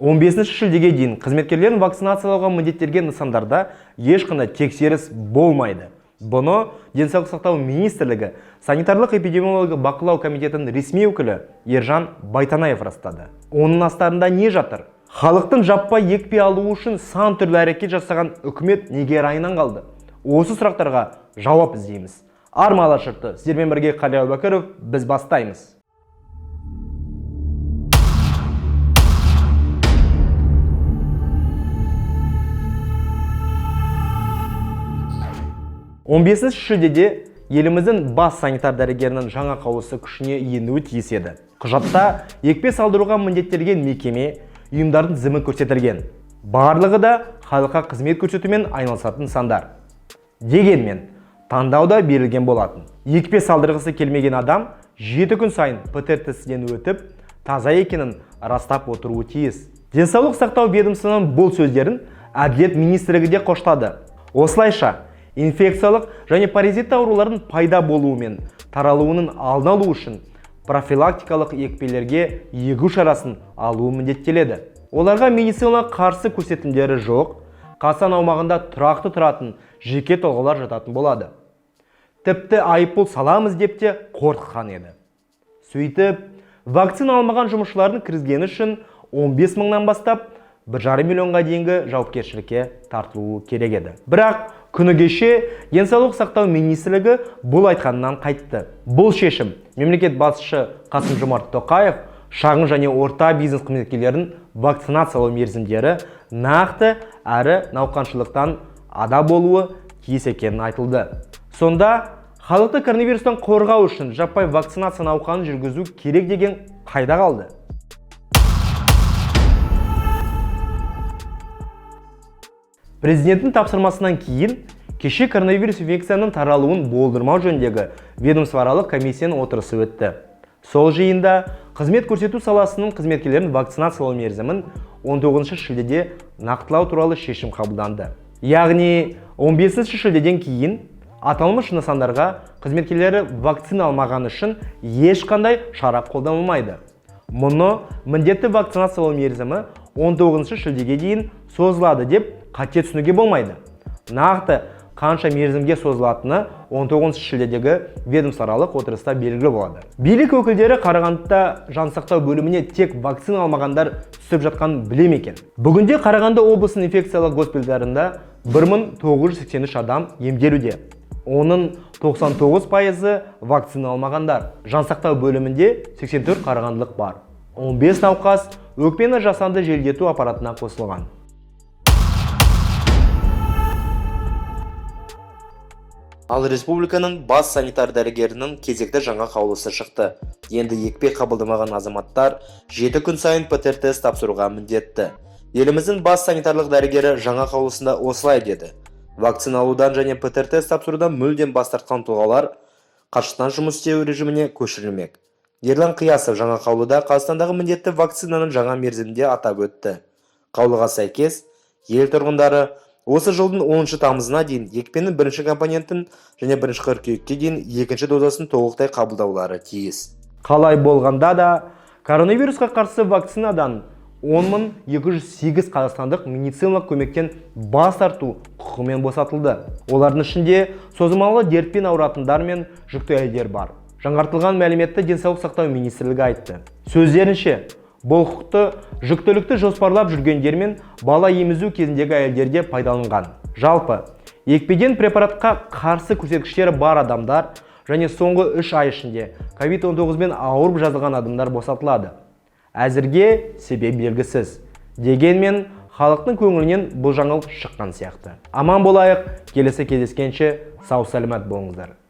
15 шілдеге дейін қызметкерлерін вакцинациялауға міндеттелген нысандарда ешқандай тексеріс болмайды. Бұны Денсаулық сақтау министрлігі санитарлық эпидемиология бақылау комитетінің ресми өкілі Ержан Байтанаев растады. Оның астарында не жатыр? Халықтың жаппай екпе алуы үшін сан түрлі әрекет жасаған үкімет неге райынан қалды? Осы сұрақтарға жауап іздейміз. Армала шырты, сіздермен бірге Қали Әубәкіров, біз бастаймыз. Он 15 шілдеде еліміздің бас санитар дәрігерінің жаңа қаулысы күшіне енуі тиіс еді. Құжатта екпе салдыруға міндеттелген мекеме, ұйымдардың тізімі көрсетілген. Барлығы да халыққа қызмет көрсетумен айналысатын нысандар. Дегенмен, таңдауда берілген болатын. Екпе салдырғысы келмеген адам 7 күн сайын ПЦР тестіден өтіп, таза екенін растап отыруы тиіс. Денсаулық сақтау ведомствосының бұл сөздерін Әділет министрлігі де қоштады. Осылайша, инфекциялық және паразитті аурулардың пайда болуы мен таралуының алдын алу үшін профилактикалық екпелерге егу шарасын алуы міндеттеледі. Оларға медициналық қарсы көрсетімдері жоқ, Қазақстан аумағында тұрақты тұратын жеке тұлғалар жататын болады. Тіпті айыппұл саламыз деп те қорқытқан еді. Сөйтіп, вакцина алмаған жұмысшылардың кіргізгені үшін 15 мыңнан бастап 1,5 миллионға дейінгі жауапкершілікке тартылуы керек еді. Бірақ күні кеше Денсаулық сақтау министрлігі бұл айтқанынан қайтты. Бұл шешім мемлекет басшысы Қасым-Жомарт Тоқаев шағын және орта бизнес қызметкерлерін вакцинациялау мерзімдері нақты әрі науқаншылықтан ада болуы тиіс екенін айтылды. Сонда халықты коронавирустан қорғау үшін жаппай вакцинация науқанын жүргізу керек деген қайда қалды? Президенттің тапсырмасынан кейін кеше коронавирус инфекцияның таралуын болдырмау жөніндегі ведомствоаралық комиссияның отырысы өтті. Сол жиында қызмет көрсету саласының қызметкерлерін вакцинациялау мерзімін 19 шілдеде нақтылау туралы шешім қабылданды. Яғни 15 шілдеден кейін аталмыш нысандарға қызметкерлері вакцина алмаған үшін ешқандай шара қолданылмайды. Мұны міндетті вакцинациялау мерзімі 19 шілдеге дейін созылады деп қате түсінуге болмайды. Нақты қанша мерзімге созылатыны 19 шілдедегі ведомствоаралық отырыста белгілі болады. Билік өкілдері Қарағандыда жансақтау бөліміне тек вакцина алмағандар түсіп жатқанын білем екен. Бүгінде Қарағанды облысының инфекциялық госпитальдарында 1983 адам емделуде. Оның 99% вакцина алмағандар. Жансақтау бөлімінде 84 қарағандылық бар. 15 науқас өкпені жасанды желдету аппаратына қосылған. Ал республиканың бас санитар дәрігерінің кезекті жаңа қаулысы шықты. Енді екпе қабылдамаған азаматтар 7 күн сайын ПЦР тест тапсыруға міндетті. Еліміздің бас санитарлық дәрігері жаңа қаулысында осылай деді. Вакцина алудан және ПЦР тест тапсырудан мүлдем бас тартқан тұлғалар қашықтан жұмыс істеу режиміне көшірілмек. Ерлан Қиясов жаңа қаулыда Қазақстандағы міндетті вакцинаның жаңа мерзімінде атап өтті. Қаулыға сәйкес, ел тұрғындары осы жылдың 10 тамызына дейін екпенің бірінші компонентін және бірінші қыркүйекке дейін екінші дозасын толықтай қабылдаулары тиіс. Қалай болғанда да коронавирусқа қарсы вакцинадан 10.208 қазақстандық медициналық көмектен бас тарту құқымен босатылды. Олардың ішінде созылмалы дертпен ауыратындар мен жүкті әйелдер бар. Жаңартылған мәліметті Денсаулық сақтау министрлігі айтты. Сөздерінше, бұл құқықты жүктілікті жоспарлап жүргендер мен бала емізу кезіндегі әйелдерде пайдаланған. Жалпы, екпеден препаратқа қарсы көрсеткіштері бар адамдар және соңғы 3 ай ішінде COVID-19 мен ауырып жазылған адамдар босатылады. Әзірге себеп белгісіз. Дегенмен, халықтың көңілінен бұл жаңалық шыққан сияқты. Аман болайық, келесі кездескенше сау саламат болыңыздар.